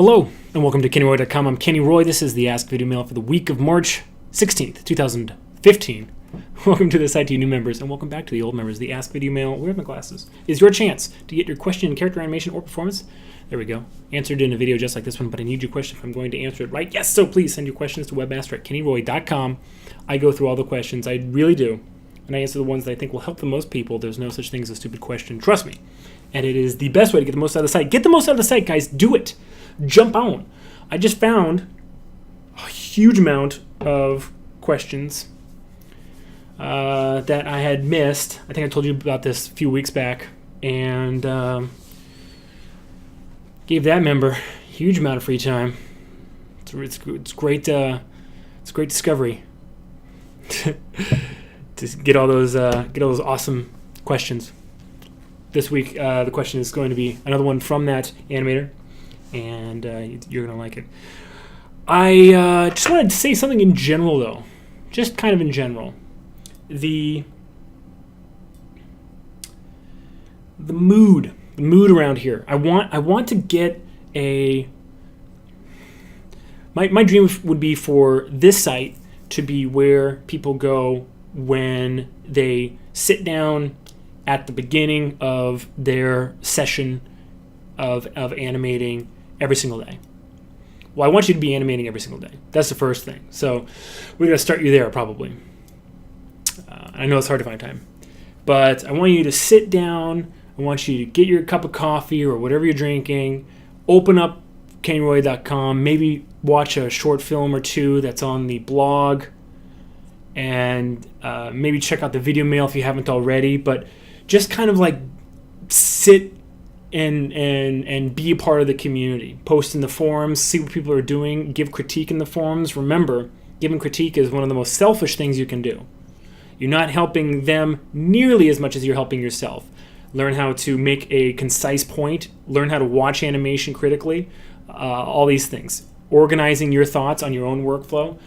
Hello, and welcome to KennyRoy.com. I'm Kenny Roy. This is the Ask Video Mail for the week of March 16th, 2015. Welcome to the site to you new members, and welcome back to the old members. The Ask Video Mail, where are my glasses, is your chance to get your question in character animation or performance. There we go. Answered in a video just like this one, but I need your question if I'm going to answer it right. Yes, so please send your questions to webmaster@kennyroy.com. I go through all the questions. I really do. And I answer the ones that I think will help the most people. There's no such thing as a stupid question. Trust me. And it is the best way to get the most out of the site. Get the most out of the site, guys. Do it. Jump on. I just found a huge amount of questions that I had missed. I think I told you about this a few weeks back. And gave that member a huge amount of free time. It's great. It's great discovery. To get all those awesome questions. This week, the question is going to be another one from that animator, and you're going to like it. I just wanted to say something in general, though. Just kind of in general. The mood around here. I want to get a... My dream would be for this site to be where people go when they sit down at the beginning of their session of animating every single day. Well, I want you to be animating every single day. That's the first thing. So we're going to start you there probably. I know it's hard to find time. But I want you to sit down. I want you to get your cup of coffee or whatever you're drinking. Open up KennyRoy.com. Maybe watch a short film or two that's on the blog. And maybe check out the Videomail if you haven't already. But just kind of like sit and be a part of the community. Post in the forums, see what people are doing, give critique in the forums. Remember, giving critique is one of the most selfish things you can do. You're not helping them nearly as much as you're helping yourself. Learn how to make a concise point. Learn how to watch animation critically. All these things. Organizing your thoughts on your own workflow.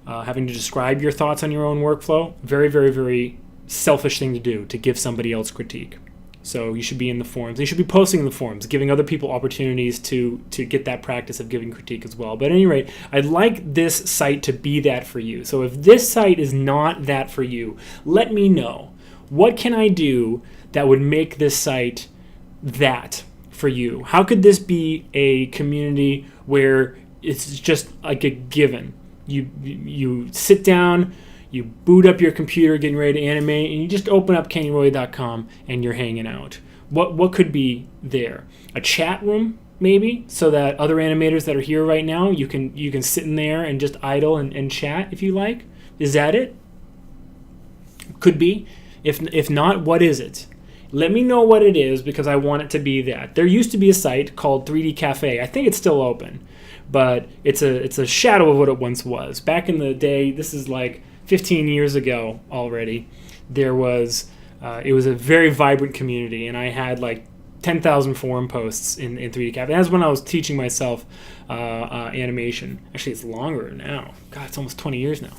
Having to describe your thoughts on your own workflow. Very, very, very selfish thing to do, to give somebody else critique. So you should be in the forums. You should be posting in the forums, giving other people opportunities to get that practice of giving critique as well. But at any rate, I'd like this site to be that for you. So if this site is not that for you, let me know. What can I do that would make this site that for you? How could this be a community where it's just like a given? You sit down, you boot up your computer getting ready to animate, and you just open up KennyRoy.com and you're hanging out. What could be there? A chat room, maybe, so that other animators that are here right now, you can sit in there and just idle and chat if you like. Is that it? Could be. If not, what is it? Let me know what it is, because I want it to be that. There used to be a site called 3D Cafe. I think it's still open, but it's a shadow of what it once was. Back in the day, this is like 15 years ago already, there was it was a very vibrant community, and I had like 10,000 forum posts in 3D Cafe. That's when I was teaching myself animation. Actually, it's longer now. God, it's almost 20 years now.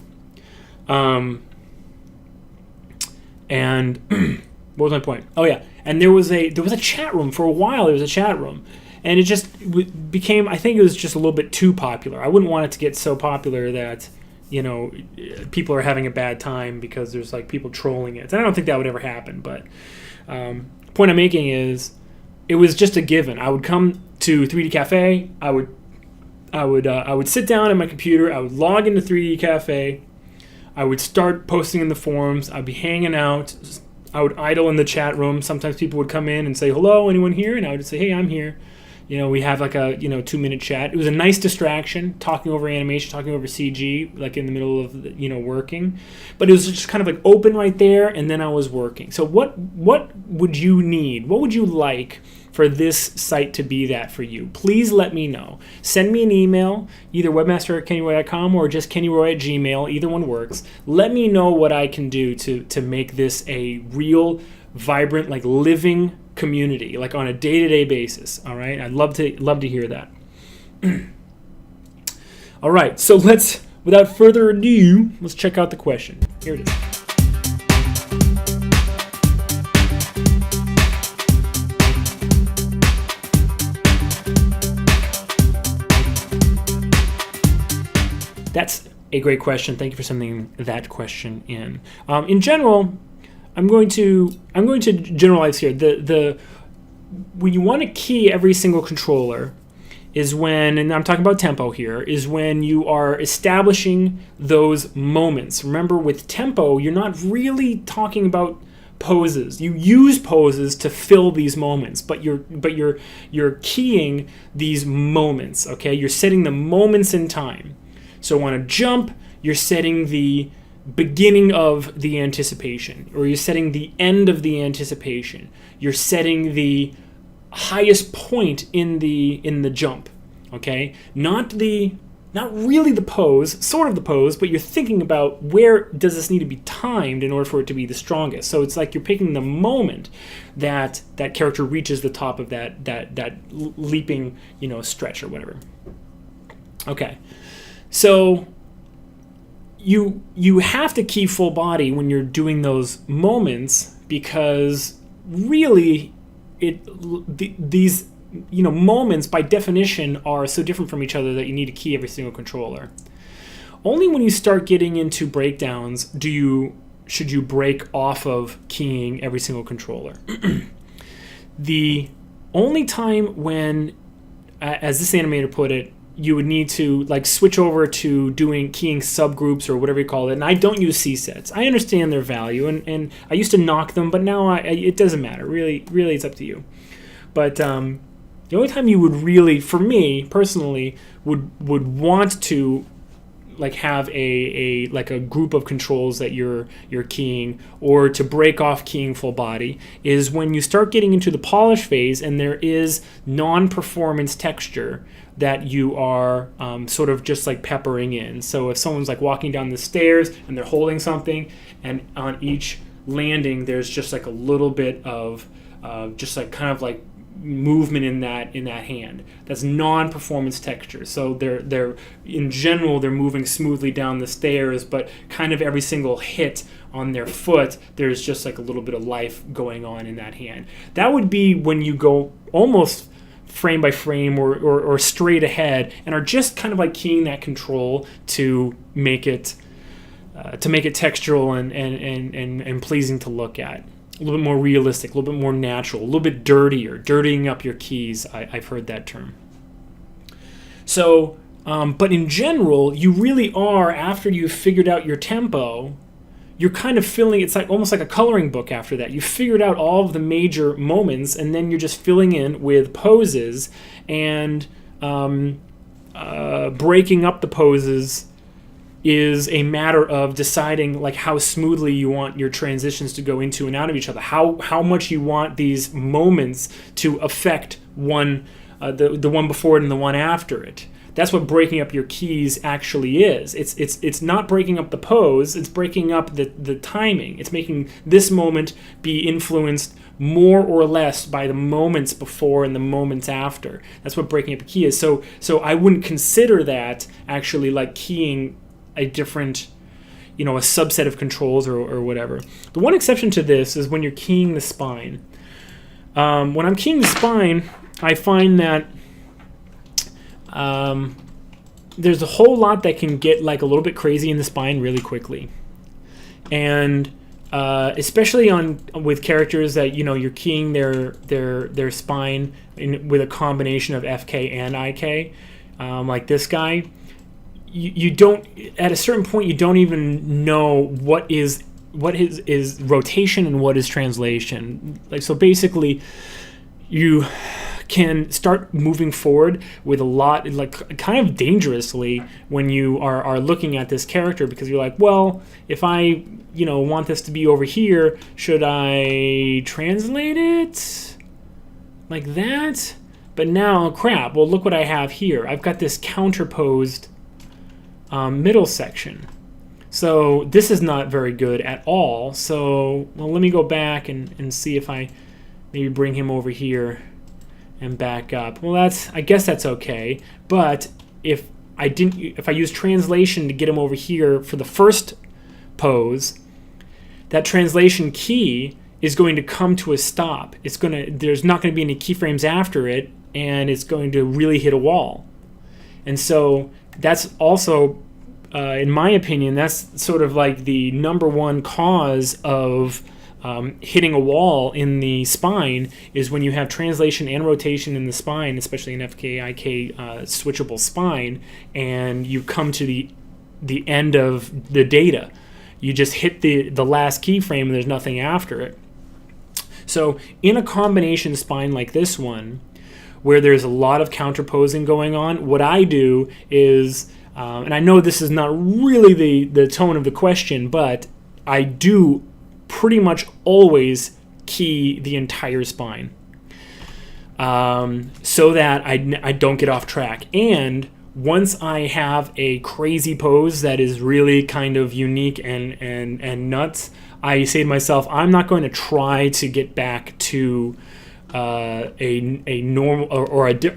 And what was my point? Oh yeah, and there was a chat room for a while. There was a chat room, and it just became, I think it was just a little bit too popular. I wouldn't want it to get so popular that, you know, people are having a bad time because there's like people trolling it. And I don't think that would ever happen. But point I'm making is, it was just a given. I would come to 3D Cafe. I would sit down at my computer. I would log into 3D Cafe. I would start posting in the forums. I'd be hanging out. I would idle in the chat room. Sometimes people would come in and say, "Hello, anyone here?" And I would say, "Hey, I'm here." You know, we have like a 2-minute chat. It was a nice distraction, talking over animation, talking over CG, like in the middle of working. But it was just kind of like open right there, and then I was working. So what would you need? What would you like for this site to be that for you? Please let me know. Send me an email, either webmaster@kennyroy.com or just kennyroy@gmail. Either one works. Let me know what I can do to make this a real, vibrant, like living community, like on a day-to-day basis. All right, I'd love to hear that. All right, so without further ado, let's check out the question. Here it is. That's a great question. Thank you for sending that question in. In general, I'm going to generalize here. When you want to key every single controller is when, and I'm talking about tempo here, is when you are establishing those moments. Remember, with tempo, you're not really talking about poses. You use poses to fill these moments, but you're keying these moments. Okay, you're setting the moments in time. So on a jump, you're setting the beginning of the anticipation, or you're setting the end of the anticipation. You're setting the highest point in the jump. Okay, not really the pose, sort of the pose, but you're thinking about where does this need to be timed in order for it to be the strongest. So it's like you're picking the moment that that character reaches the top of that leaping, stretch or whatever. Okay, so you have to key full body when you're doing those moments, because really these moments by definition are so different from each other that you need to key every single controller. Only when you start getting into breakdowns should you break off of keying every single controller. The only time when, as this animator put it, you would need to switch over to keying subgroups or whatever you call it. And I don't use C-sets. I understand their value, and I used to knock them, but now it doesn't matter. Really, it's up to you. But the only time you would really, for me personally, would want to have a group of controls that you're keying, or to break off keying full body, is when you start getting into the polish phase and there is non-performance texture that you are sort of just peppering in. So if someone's walking down the stairs and they're holding something, and on each landing there's just a little bit of movement in that hand, that's non-performance texture. So they're in general they're moving smoothly down the stairs, but kind of every single hit on their foot there's just a little bit of life going on in that hand. That would be when you go almost frame by frame or straight ahead and are just kind of keying that control to make it textural and pleasing to look at. A little bit more realistic, a little bit more natural, a little bit dirtying up your keys. I've heard that term. So, but in general, you really are, after you've figured out your tempo, you're kind of filling, it's almost like a coloring book after that. You've figured out all of the major moments, and then you're just filling in with poses and breaking up the poses is a matter of deciding how smoothly you want your transitions to go into and out of each other, how much you want these moments to affect the one before it and the one after it. That's what breaking up your keys actually is. It's not breaking up the pose, it's breaking up the timing. It's making this moment be influenced more or less by the moments before and the moments after. That's what breaking up a key is. So I wouldn't consider that actually keying a different, a subset of controls or whatever. The one exception to this is when you're keying the spine. When I'm keying the spine, I find that there's a whole lot that can get a little bit crazy in the spine really quickly, and especially with characters that you're keying their spine with a combination of FK and IK, like this guy. You don't, at a certain point, you don't even know what is rotation and what is translation. So basically, you can start moving forward with a lot, kind of dangerously, when you are looking at this character, because you're well, if I want this to be over here, should I translate it like that? But now, crap, well, look what I have here. I've got this counterposed middle section. So this is not very good at all. So, well, let me go back and see if I maybe bring him over here and back up. Well, I guess that's okay. But if I use translation to get him over here for the first pose, that translation key is going to come to a stop. There's not going to be any keyframes after it, and it's going to really hit a wall. And so that's also in my opinion, that's sort of like the number one cause of hitting a wall in the spine, is when you have translation and rotation in the spine, especially an FKIK switchable spine, and you come to the end of the data. You just hit the last keyframe and there's nothing after it. So in a combination spine like this one, where there's a lot of counterposing going on, what I do is, and I know this is not really the tone of the question, but I do pretty much always key the entire spine, so that I don't get off track. And once I have a crazy pose that is really kind of unique and nuts, I say to myself, I'm not going to try to get back to a normal,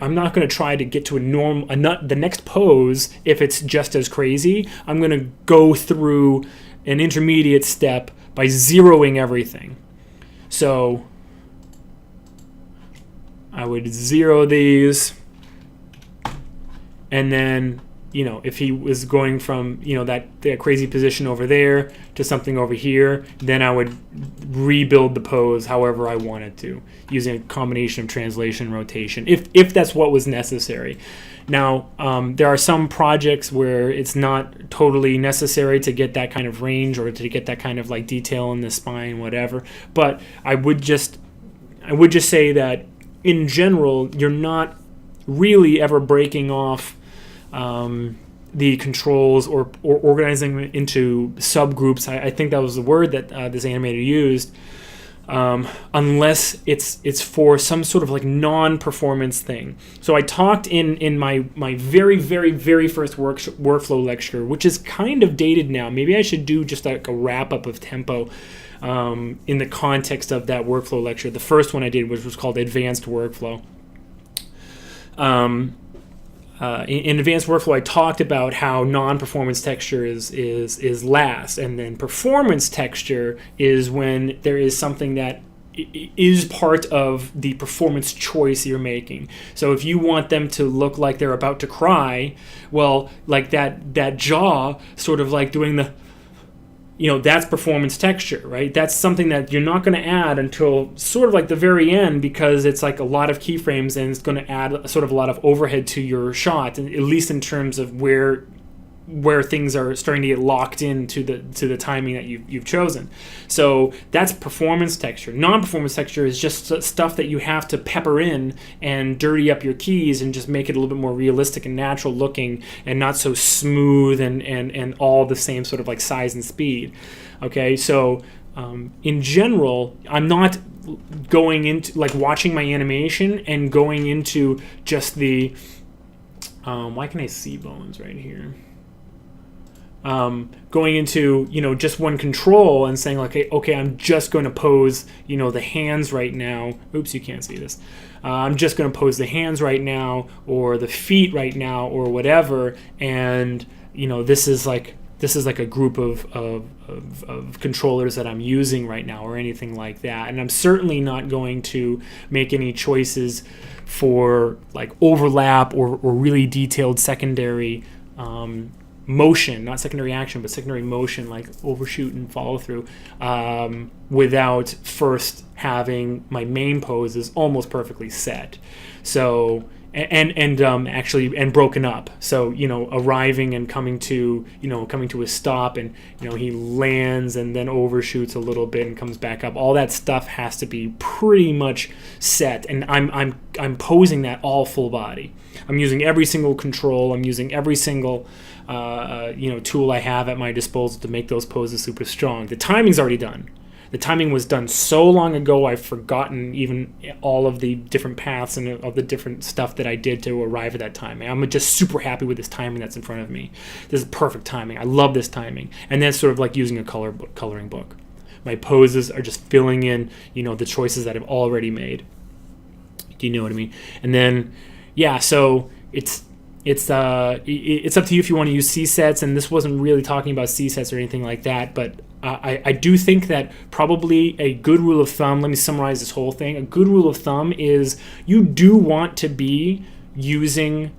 I'm not going to try to get to the next pose if it's just as crazy. I'm going to go through an intermediate step by zeroing everything. So I would zero these, and then, if he was going from, that crazy position over there to something over here, then I would rebuild the pose however I wanted to, using a combination of translation and rotation, if that's what was necessary. Now, there are some projects where it's not totally necessary to get that kind of range or to get that kind of like detail in the spine, whatever. But I would just say that in general, you're not really ever breaking off the controls or organizing them into subgroups. I think that was the word that this animator used, unless it's for some sort of like non-performance thing. So I talked in my very, very, very first workflow lecture, which is kind of dated now. Maybe I should do just like a wrap-up of tempo in the context of that workflow lecture. The first one I did, which was called Advanced Workflow. In Advanced Workflow, I talked about how non-performance texture is last, and then performance texture is when there is something that is part of the performance choice you're making. So if you want them to look like they're about to cry, well, like that jaw sort of like doing the, that's performance texture, right? That's something that you're not going to add until sort of like the very end, because it's like a lot of keyframes and it's going to add sort of a lot of overhead to your shot, and at least in terms of where things are starting to get locked into the timing that you've chosen. So that's performance texture. Non-performance texture is just stuff that you have to pepper in and dirty up your keys and just make it a little bit more realistic and natural looking, and not so smooth and all the same sort of like size and speed. Okay, so in general, I'm not going into like watching my animation and going into just the why can I see bones right here? Going into just one control and saying like, okay, I'm just going to pose the hands right now. Oops, you can't see this. I'm just going to pose the hands right now, or the feet right now, or whatever. And this is like a group of controllers that I'm using right now, or anything like that. And I'm certainly not going to make any choices for like overlap or really detailed secondary motion, not secondary action, but secondary motion, like overshoot and follow through, without first having my main poses almost perfectly set. So and broken up. So arriving and coming to a stop, and he lands and then overshoots a little bit and comes back up. All that stuff has to be pretty much set, and I'm posing that all full body. I'm using every single control. I'm using every single tool I have at my disposal to make those poses super strong. The timing's already done. The timing was done so long ago, I've forgotten even all of the different paths and of the different stuff that I did to arrive at that timing. I'm just super happy with this timing that's in front of me. This is perfect timing. I love this timing. And that's sort of like using a coloring book. My poses are just filling in, the choices that I've already made. Do you know what I mean? And then, yeah, so it's up to you if you want to use C-sets, and this wasn't really talking about C-sets or anything like that, but I do think that probably a good rule of thumb, let me summarize this whole thing, a good rule of thumb is you do want to be using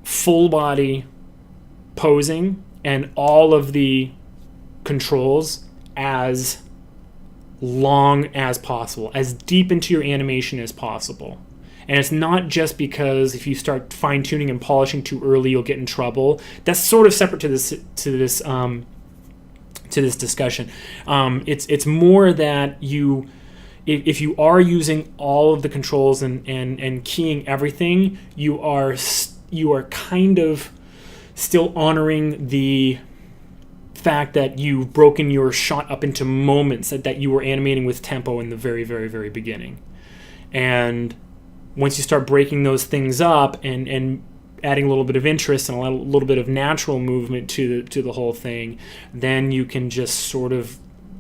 full body posing and all of the controls as long as possible, as deep into your animation as possible. And it's not just because if you start fine-tuning and polishing too early, you'll get in trouble. That's sort of separate to this discussion. It's more that if you are using all of the controls and keying everything, you are kind of still honoring the fact that you've broken your shot up into moments that you were animating with tempo in the very, very, very beginning. And once you start breaking those things up and adding a little bit of interest and a little bit of natural movement to the whole thing, then you can just sort of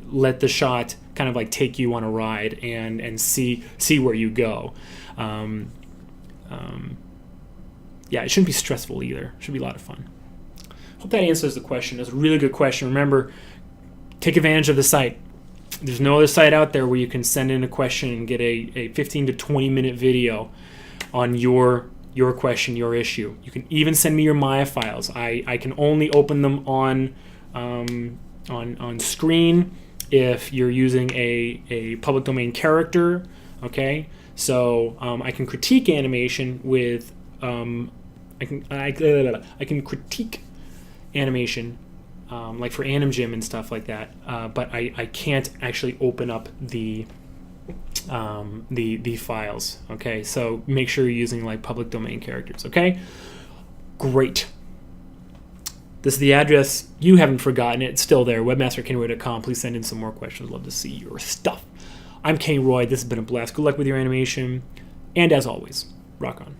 let the shot kind of like take you on a ride and see where you go. Yeah, it shouldn't be stressful either. It should be a lot of fun. Hope that answers the question. That's a really good question. Remember, take advantage of the site. There's no other site out there where you can send in a question and get a 15 to 20 minute video on your question, your issue. You can even send me your Maya files. I can only open them on screen if you're using a public domain character. Okay, so I can critique animation with I can critique animation like for AnimGym and stuff like that, but I can't actually open up the files. Okay, so make sure you're using like public domain characters. Okay, great. This is the address. You haven't forgotten it. It's still there. webmasterkenroy.com. Please send in some more questions. Love to see your stuff. I'm Kenny Roy. This has been a blast. Good luck with your animation, and as always, rock on.